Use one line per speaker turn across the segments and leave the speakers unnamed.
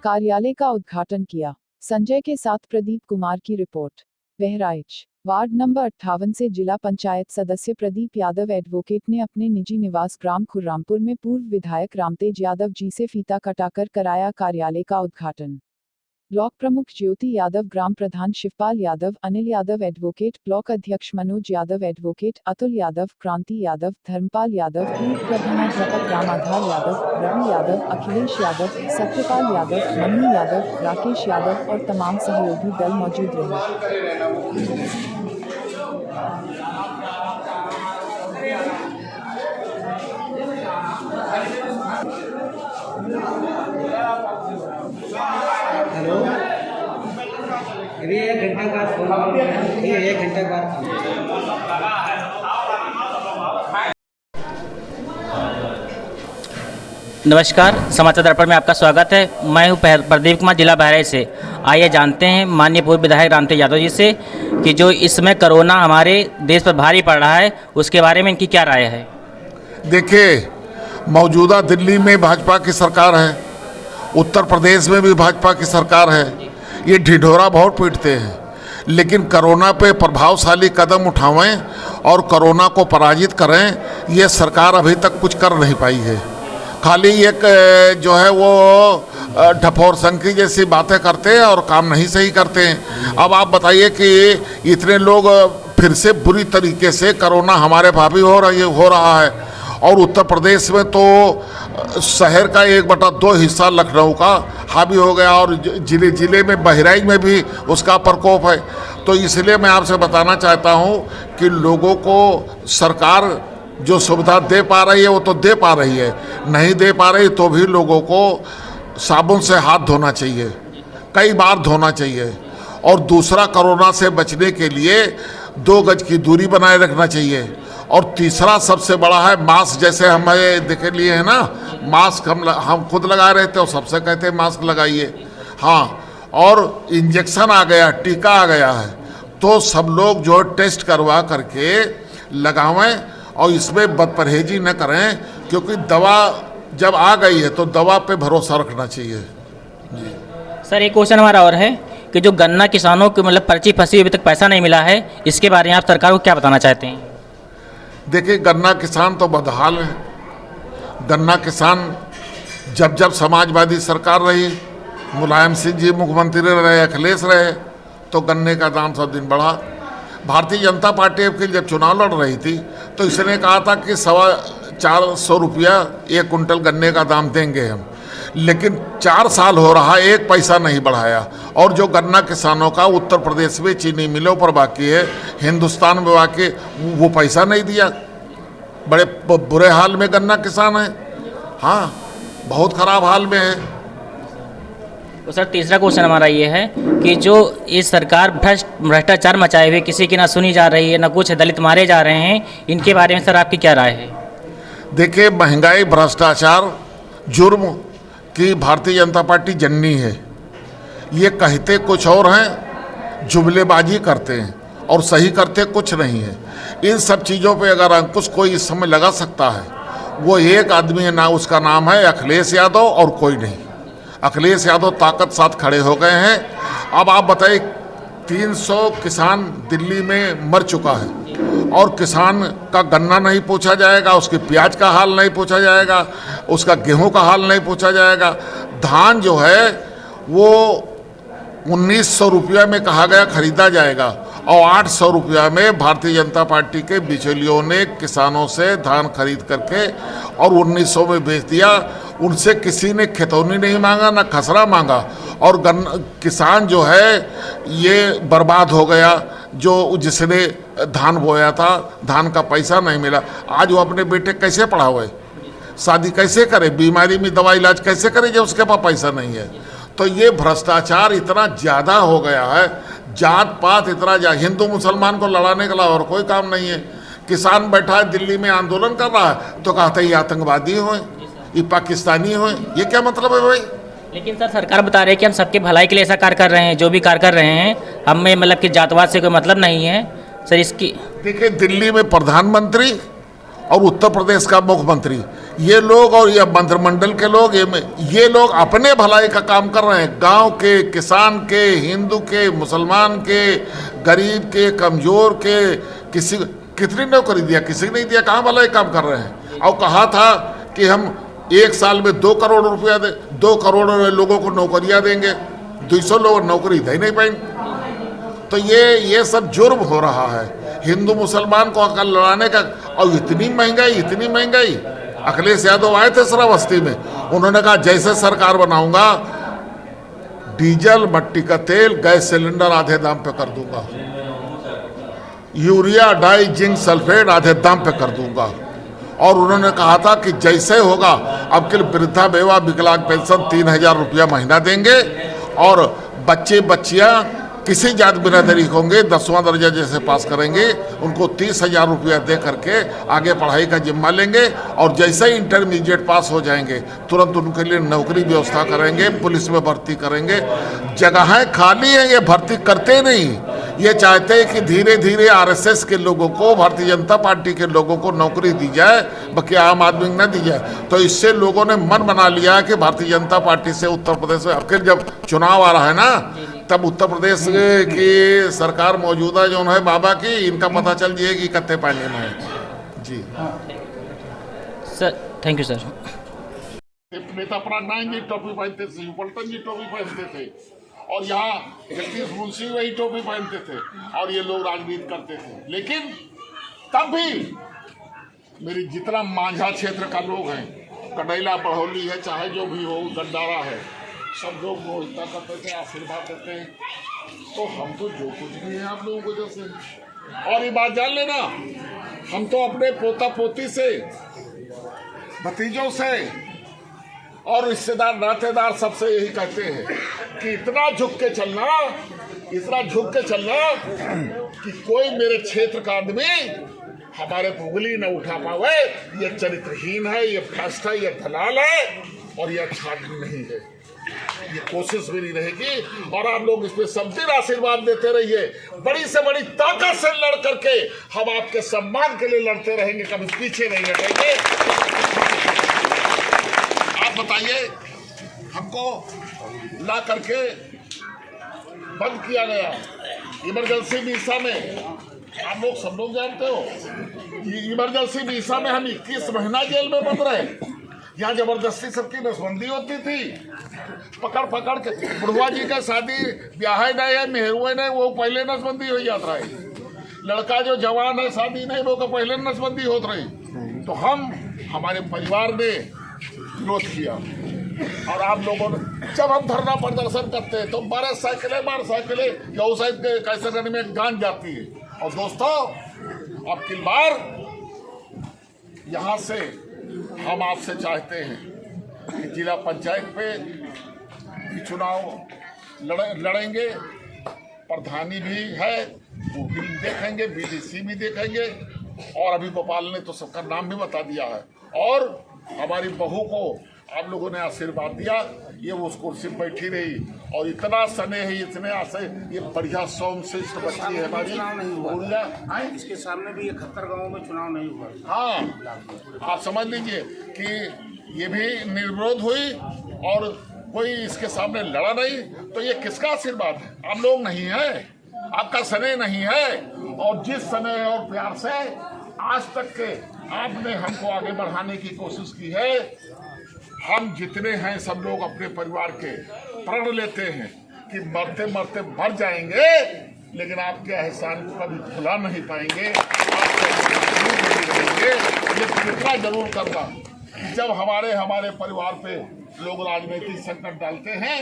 कार्यालय का उद्घाटन किया। संजय के साथ प्रदीप कुमार की रिपोर्ट। बहराइच वार्ड नंबर 58 से जिला पंचायत सदस्य प्रदीप यादव एडवोकेट ने अपने निजी निवास ग्राम खुर्रामपुर में पूर्व विधायक रामतेज यादव जी से फीता कटाकर कराया कार्यालय का उद्घाटन। ब्लॉक प्रमुख ज्योति यादव, ग्राम प्रधान शिवपाल यादव, अनिल यादव एडवोकेट, ब्लॉक अध्यक्ष मनोज यादव एडवोकेट, अतुल यादव, क्रांति यादव, धर्मपाल यादव, पूर्व प्रधानाध्यापक राम आधार यादव, रवि यादव, अखिलेश यादव, सत्यपाल यादव, मन्नू यादव, राकेश यादव और तमाम सहयोगी दल मौजूद रहे।
हेलो, ये 1 घंटे बाद फोन, ये 1 घंटे बाद।
नमस्कार, समाचार दर्पण में आपका स्वागत है। मैं हूं प्रदीप कुमार, जिला बहराइच से। आइए जानते हैं माननीय पूर्व विधायक रामतेज यादव जी से कि जो इस समय कोरोना हमारे देश पर भारी पड़ रहा है उसके बारे में इनकी क्या राय है।
देखिए, मौजूदा दिल्ली में भाजपा की सरकार है, उत्तर प्रदेश में भी भाजपा की सरकार है। ये ढिढोरा बहुत पीटते हैं, लेकिन कोरोना पे प्रभावशाली कदम उठावें और कोरोना को पराजित करें, ये सरकार अभी तक कुछ कर नहीं पाई है। खाली एक जो है वो ढपोर संकी जैसी बातें करते हैं और काम नहीं सही करते हैं। अब आप बताइए कि इतने लोग फिर से बुरी तरीके से कोरोना हमारे भाभी हो रहा है और उत्तर प्रदेश में तो शहर का 1/2 हिस्सा लखनऊ का हावी हो गया और जिले में बहराइच में भी उसका प्रकोप है। तो इसलिए मैं आपसे बताना चाहता हूं कि लोगों को सरकार जो सुविधा दे पा रही है वो तो दे पा रही है, नहीं दे पा रही तो भी लोगों को साबुन से हाथ धोना चाहिए, कई बार धोना चाहिए। और दूसरा, कोरोना से बचने के लिए 2 गज की दूरी बनाए रखना चाहिए। और तीसरा सबसे बड़ा है मास्क। जैसे हमें देख लिए है ना, मास्क हम खुद लगा रहे थे और सबसे कहते हैं मास्क लगाइए। हाँ, और इंजेक्शन आ गया, टीका आ गया है, तो सब लोग जो टेस्ट करवा करके लगावें और इसमें बदपरहेजी न करें, क्योंकि दवा जब आ गई है तो दवा पे भरोसा रखना चाहिए। जी
सर, एक क्वेश्चन हमारा और है कि जो गन्ना किसानों को मतलब पर्ची फंसी अभी तक पैसा नहीं मिला है, इसके बारे में आप सरकार को क्या बताना चाहते हैं।
देखिए, गन्ना किसान तो बदहाल है। गन्ना किसान जब समाजवादी सरकार रही, मुलायम सिंह जी मुख्यमंत्री रहे, अखिलेश रहे, तो गन्ने का दाम सब दिन बढ़ा। भारतीय जनता पार्टी के जब चुनाव लड़ रही थी तो इसने कहा था कि 425 रुपया 1 कुंटल गन्ने का दाम देंगे हम, लेकिन 4 साल हो रहा, 1 पैसा नहीं बढ़ाया। और जो गन्ना किसानों का उत्तर प्रदेश में चीनी मिलों पर बाकी है, हिंदुस्तान में बाकी, वो पैसा नहीं दिया। बड़े बुरे हाल में गन्ना किसान है। हाँ, बहुत खराब हाल में है।
तो सर, तीसरा क्वेश्चन हमारा ये है कि जो इस सरकार भ्रष्टाचार मचाए हुए, किसी की ना सुनी जा रही है, ना कुछ दलित मारे जा रहे हैं, इनके बारे में सर आपकी क्या राय है।
देखिए, महंगाई, भ्रष्टाचार, जुर्म की भारतीय जनता पार्टी जननी है। ये कहते कुछ और हैं, जुमलेबाजी करते हैं और सही करते कुछ नहीं है। इन सब चीज़ों पे अगर अंकुश कोई इस समय लगा सकता है, वो एक आदमी है, ना उसका नाम है अखिलेश यादव और कोई नहीं। अखिलेश यादव ताकत साथ खड़े हो गए हैं। अब आप बताइए, 300 किसान दिल्ली में मर चुका है और किसान का गन्ना नहीं पूछा जाएगा, उसकी प्याज का हाल नहीं पूछा जाएगा, उसका गेहूं का हाल नहीं पूछा जाएगा। धान जो है वो 1900 रुपया में कहा गया खरीदा जाएगा और 800 रुपया में भारतीय जनता पार्टी के बिचौलियों ने किसानों से धान खरीद करके और 1900 में बेच दिया। उनसे किसी ने खितौनी नहीं मांगा, ना खसरा मांगा। और किसान जो है ये बर्बाद हो गया, जो जिसने धान बोया था, धान का पैसा नहीं मिला। आज वो अपने बेटे कैसे पढ़ावे, शादी कैसे करे, बीमारी में दवा इलाज कैसे करे जब उसके पास पैसा नहीं है। तो ये भ्रष्टाचार इतना ज़्यादा हो गया है, जात पात इतना हिंदू मुसलमान को लड़ाने के अलावा और कोई काम नहीं है। किसान बैठा है दिल्ली में आंदोलन कर रहा है तो कहते हैं ये आतंकवादी हो, ये पाकिस्तानी हो, ये क्या मतलब है भाई।
लेकिन सर, सरकार बता रही है कि हम सबके भलाई के लिए ऐसा कार्य कर रहे हैं, जो भी कार्य कर रहे हैं हमें मतलब कि जातवाद से कोई मतलब नहीं है। सर, इसकी
देखिए, दिल्ली में प्रधानमंत्री और उत्तर प्रदेश का मुख्यमंत्री ये लोग और ये मंत्रिमंडल के लोग ये लोग अपने भलाई का काम कर रहे हैं। गांव के, किसान के, हिंदू के, मुसलमान के, गरीब के, कमजोर के, किसी कितनी नौकरी दिया, किसी ने नहीं दिया। कहाँ भलाई काम कर रहे हैं। और कहा था कि हम 1 साल में 2 करोड़ रुपया 2 करोड़ लोगों को नौकरियां देंगे, 200 लोग नौकरी दे नहीं पाएंगे। तो ये सब जुर्म हो रहा है। हिंदू मुसलमान को अकल लड़ाने का। और इतनी महंगाई। अखिलेश यादव आए थे श्रावस्ती में, उन्होंने कहा जैसे सरकार बनाऊंगा डीजल, मट्टी का तेल, गैस सिलेंडर आधे दाम पे कर दूंगा, यूरिया, डाई, जिंक सल्फेट आधे दाम पे कर दूंगा। और उन्होंने कहा था कि जैसे होगा अब के वृद्धा बेवा विकलांग पेंशन 3000 रुपया महीना देंगे। और बच्चे बच्चियां किसी जात बिरादरी होंगे 10वां दर्जा जैसे पास करेंगे उनको 30,000 रुपया दे करके आगे पढ़ाई का जिम्मा लेंगे। और जैसे ही इंटरमीडिएट पास हो जाएंगे तुरंत उनके लिए नौकरी व्यवस्था करेंगे, पुलिस में भर्ती करेंगे। जगहें खाली हैं, ये भर्ती करते नहीं। ये चाहते हैं कि धीरे धीरे आरएसएस के लोगों को, भारतीय जनता पार्टी के लोगों को नौकरी दी जाए, बाकी आम आदमी न दी जाए। तो इससे लोगों ने मन बना लिया कि भारतीय जनता पार्टी से उत्तर प्रदेश में आखिर जब चुनाव आ रहा है ना, तब उत्तर प्रदेश की सरकार मौजूदा जो है बाबा की, इनका पता चल जाएगी कत्ते पानी में है। जी
सर, थैंक यू सर।
नेता प्राण जी टोपी पहनते थे, पलटन जी टोपी पहनते थे, और यहाँ जगदीश मुंशी वही टोपी पहनते थे, और ये लोग राजनीति करते थे। लेकिन तब भी मेरी जितना मांझा क्षेत्र का लोग हैं, कटैला, बड़ौली है, चाहे जो भी हो, गंडारा है, सब लोग वो इतना करते थे, आशीर्वाद देते हैं। तो हम तो जो कुछ भी है आप लोगों को जैसे। और ये बात जान लेना, हम तो अपने पोता पोती से, भतीजों से और रिश्तेदार नातेदार सबसे यही कहते हैं कि इतना झुक के चलना कि कोई मेरे क्षेत्र का आदमी हमारे उंगली न उठा पावे। ये चरित्रहीन है, ये भ्रष्ट है, ये दलाल है, और ये अच्छा नहीं है। ये कोशिश भी नहीं रहेगी। और आप लोग इस पे सब दिन आशीर्वाद देते रहिए। बड़ी से बड़ी ताकत से लड़ करके हम आपके सम्मान के लिए लड़ते रहेंगे, कभी पीछे नहीं हटेंगे। आप बताइए, हमको ला करके बंद किया गया इमरजेंसी वीसा में। आप लोग सब लोग जानते हो, इमरजेंसी वीसा में हम 21 महीना जेल में बंद रहे। यहाँ जबरदस्ती सबकी नसबंदी होती थी, पकड़ के। बुढ़वा जी का शादी ब्याह नहीं है, मेहरुए नहीं, वो पहले नसबंदी हो जाता है। लड़का जो जवान है, शादी नहीं, वो का पहले नसबंदी होत रही। तो हमारे परिवार ने विरोध किया। और आप लोगों ने, जब हम धरना प्रदर्शन करते हैं तो 12 साइकिलें कैसे करने में गान जाती है। और दोस्तों, अब की बार यहाँ से हम आपसे चाहते हैं कि जिला पंचायत पे भी चुनाव लड़ेंगे, प्रधानी भी है, वो भी देखेंगे, बीडीसी भी देखेंगे। और अभी गोपाल ने तो सबका नाम भी बता दिया है। और हमारी बहू को आप लोगों ने आशीर्वाद दिया, ये उस कुर्सी पर बैठी रही। और इतना स्नेह है, इतने आशे, ये बढ़िया सौम्यशिष्ट बच्ची है हमारी।
इसके सामने भी ये 71 गाँव में चुनाव नहीं हुआ।
हाँ, आप समझ लीजिए कि ये भी निर्विरोध हुई और कोई इसके सामने लड़ा नहीं। तो ये किसका आशीर्वाद है? आप लोग नहीं है, आपका स्नेह नहीं है। और जिस स्नेह और प्यार से आज तक के आपने हमको आगे बढ़ाने की कोशिश की है, हम जितने हैं सब लोग अपने परिवार के प्रण लेते हैं कि मरते मरते मर जाएंगे, लेकिन आपके एहसान को कभी भुला नहीं पाएंगे। लेकिन इतना जरूर करना कि जब हमारे परिवार पे लोग राजनीतिक संकट डालते हैं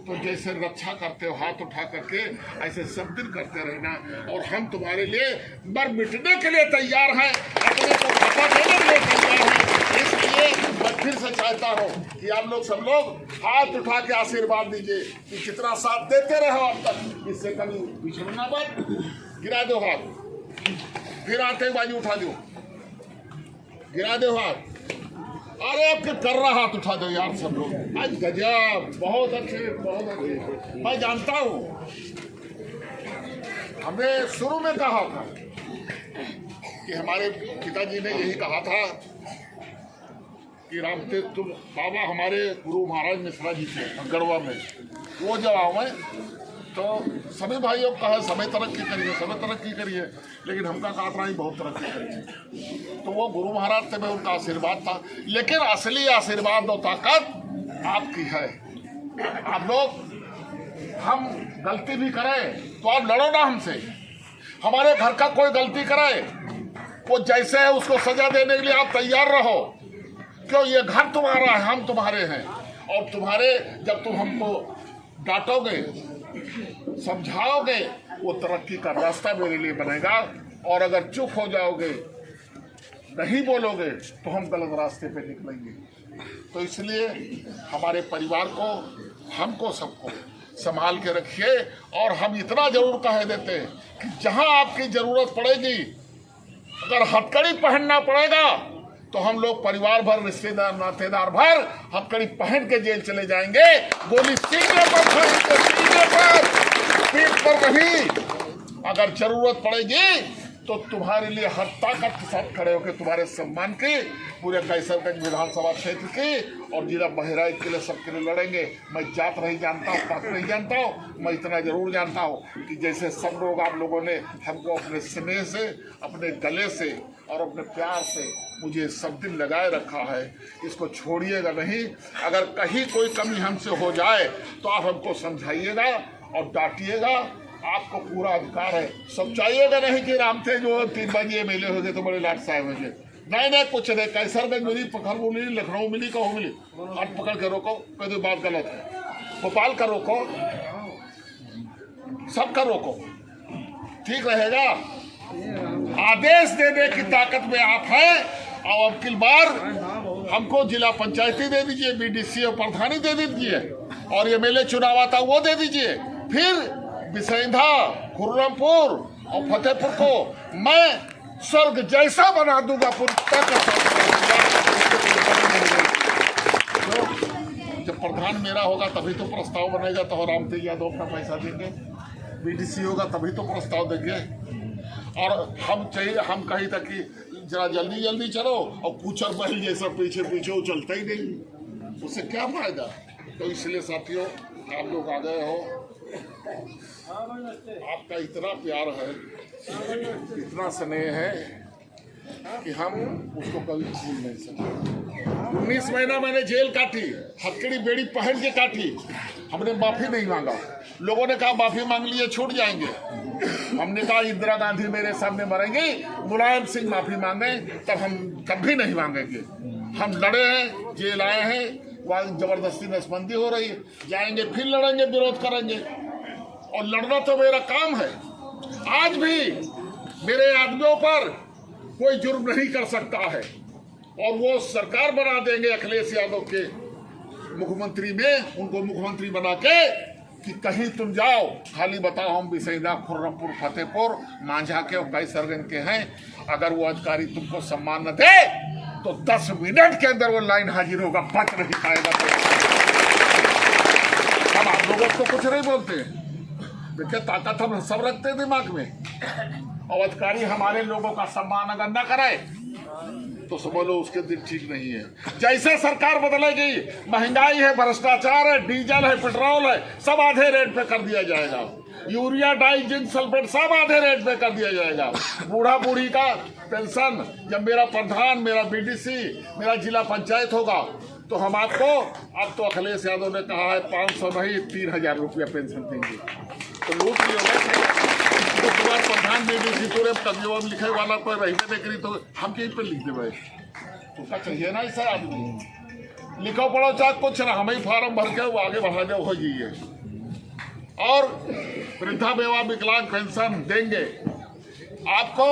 तो जैसे रक्षा करते हो हाथ उठा करके, ऐसे सब दिन करते रहना। और हम तुम्हारे लिए मर मिटने के लिए तैयार हैं, अपने को खपा देने के लिए तैयार हैं। इसलिए मैं फिर से चाहता हूँ कि आप लोग सब लोग हाथ उठा के आशीर्वाद दीजिए कि जितना साथ देते रहे अब तक, इससे कभी पिछड़ना मत। गिरा दो हाथ, फिर आते बाजू उठा दो, गिरा दो हाथ। अरे आपके कर रहा हाथ उठा दो यार सब लोग। आज गजब, बहुत अच्छे, बहुत अच्छे। मैं जानता हूँ, हमने शुरू में कहा था कि हमारे पिताजी ने यही कहा था कि रामतेज तुम बाबा हमारे गुरु महाराज मिश्रा जी थे गढ़वा में, वो जब आवे तो सभी भाइयों का है समय तरक्की करिए, लेकिन हमका कातना ही बहुत तरक्की करिए। तो वो गुरु महाराज से भी उनका आशीर्वाद था, लेकिन असली आशीर्वाद और ताकत आपकी है। आप लोग, हम गलती भी करें तो आप लड़ो ना हमसे, हमारे घर का कोई गलती करे वो जैसे है उसको सजा देने के लिए आप तैयार रहो, क्यों ये घर तुम्हारा है, हम तुम्हारे हैं। और तुम्हारे जब तुम हमको डांटोगे, समझाओगे, वो तरक्की का रास्ता मेरे लिए बनेगा। और अगर चुप हो जाओगे, नहीं बोलोगे, तो हम गलत रास्ते पे निकलेंगे। तो इसलिए हमारे परिवार को, हमको, सबको संभाल के रखिए। और हम इतना जरूर कह देते हैं कि जहां आपकी जरूरत पड़ेगी, अगर हथकड़ी पहनना पड़ेगा तो हम लोग परिवार भर, रिश्तेदार, नातेदार भर हथकड़ी पहन के जेल चले जाएंगे। गोली सीने पर, पीठ पर नहीं। अगर जरूरत पड़ेगी तो तुम्हारे लिए हर ताकत के साथ खड़े होकर तुम्हारे सम्मान की, पूरे कैसरगंज विधानसभा क्षेत्र की और जिला बहराइच के लिए, सबके लिए लड़ेंगे। मैं जात नहीं जानता हूँ, पात नहीं जानता हूँ, मैं इतना जरूर जानता हूँ कि जैसे सब लोग, आप लोगों ने हमको अपने स्नेह से, अपने गले से और अपने प्यार से मुझे सब दिन लगाए रखा है। इसको छोड़िएगा नहीं। अगर कहीं कोई कमी हमसे हो जाए तो आप हमको समझाइएगा और डांटिएगा। आपको पूरा अधिकार है। सब चाहिएगा नहीं कि रामतेज जो 3 बजे मिले हो गए तो बड़े लाट साहब हो गए। नहीं, कुछ नहीं। कैसरगंज मिली, पखरपुर मिली, लखनऊ मिली, कहूँ मिली, हाथ पकड़ के रोको, कोई बात गलत है। भोपाल का रोको, सबका रोको, ठीक रहेगा। आदेश देने की ताकत में आप हैं। और अब की बार हमको जिला पंचायती दे दीजिए, बीडीसी और प्रधानी दे दीजिए, और ये मेले चुनाव आता वो दे दीजिए। फिर बिसैंधा, खुर्रमपुर और फतेहपुर को मैं स्वर्ग जैसा बना दूंगा। जब प्रधान मेरा होगा तभी तो प्रस्ताव बनेगा, तो रामतेज यादव अपना पैसा देंगे। बीडीसी होगा तभी तो प्रस्ताव देंगे। और हम चाहिए, हम कहीं तक कि जरा जल्दी जल्दी चलो, और पूछर पहल जैसा पीछे पीछे वो चलता ही नहीं, उससे क्या फायदा। तो इसलिए साथियों, आप लोग आ गए हो, आपका इतना प्यार है, इतना स्नेह है कि हम उसको कभी भूल नहीं सकते। 19 महीना मैंने जेल काटी, हथकड़ी बेड़ी पहन के काटी। हमने माफी नहीं मांगा। लोगों ने कहा माफी मांग लिए छूट जाएंगे। हमने कहा इंदिरा गांधी मेरे सामने मरेंगी, मुलायम सिंह माफी मांगे, तब हम कभी नहीं मांगेंगे। हम लड़े हैं, जेल आए हैं, वहाँ जबरदस्ती नसबंदी हो रही है, जाएंगे फिर लड़ेंगे, विरोध करेंगे। और लड़ना तो मेरा काम है। आज भी मेरे आदमियों पर कोई जुर्म नहीं कर सकता है, और वो सरकार बना देंगे अखिलेश यादव के मुख्यमंत्री में, उनको मुख्यमंत्री बना के कि कहीं तुम जाओ, खाली बताओ हम बिसैदा, खुर्रमपुर, फतेहपुर, मांझा के और कैसरगंज के हैं। अगर वो अधिकारी तुमको सम्मान न दे तो 10 मिनट के अंदर वो लाइन हाजिर होगा, बच नहीं पाएगा। हम आप लोगों को कुछ नहीं बोलते, देखिए ताकत हम सब रखते हैं दिमाग में। और अधिकारी हमारे लोगों का सम्मान अगर न करे तो समझ लो उसके दिन ठीक नहीं है। जैसे सरकार बदलेगी, महंगाई है, भ्रष्टाचार है, डीजल है, पेट्रोल है, सब आधे रेट पे कर दिया जाएगा। यूरिया, डाई, जिंक सल्फेट सब आधे रेट पे कर दिया जाएगा। बूढ़ा बूढ़ी का पेंशन, जब मेरा प्रधान, मेरा बीडीसी, मेरा जिला पंचायत होगा तो हम आपको, अब तो अखिलेश यादव ने कहा है 500 नहीं 3000 रुपया पेंशन देंगे, तो लूट लियो। तो तुम्हारे प्रधान बीडीसी तोरे तब्यवा लिखे वाला पर रहने दे करी, तो हम कहीं पर लिख देवे, उसका चाहिए ना ऐसा आदमी। लिखो पढ़ो चाहे कुछ ना, हमें फार्म भर के वो आगे बढ़ा दे हो जाइए। और वृद्धा विधवा विकलांग पेंशन देंगे आपको।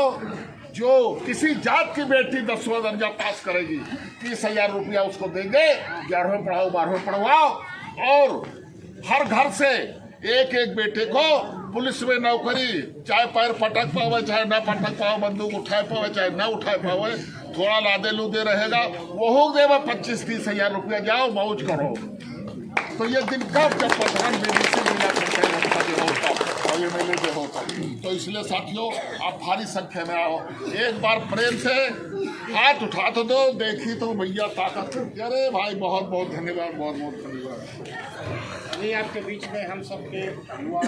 जो किसी जात की बेटी 10वां दर्जा पास करेगी 30,000 रुपया उसको देंगे। 11वें पढ़ाओ, 12वें पढ़वाओ। और हर घर से एक एक बेटे को पुलिस में नौकरी, चाहे पैर पटक पावे चाहे ना पटक पावे, बंदूक उठाए पावे चाहे ना उठाए पावे, थोड़ा लादे लूदे रहेगा, वो देवे 25-30 हजार रुपया, जाओ मौज करो। तो ये दिन कब जब प्रधान बीडीसी जिला पंचायत का जो होता और ये मेले जो होता, तो इसलिए साथियों आप भारी संख्या में आओ, एक बार प्रेम से हाथ उठा तो दो, देखी तो भैया ताकत। अरे भाई बहुत बहुत धन्यवाद, बहुत बहुत धन्यवाद।
अभी आपके बीच में हम सबके युवा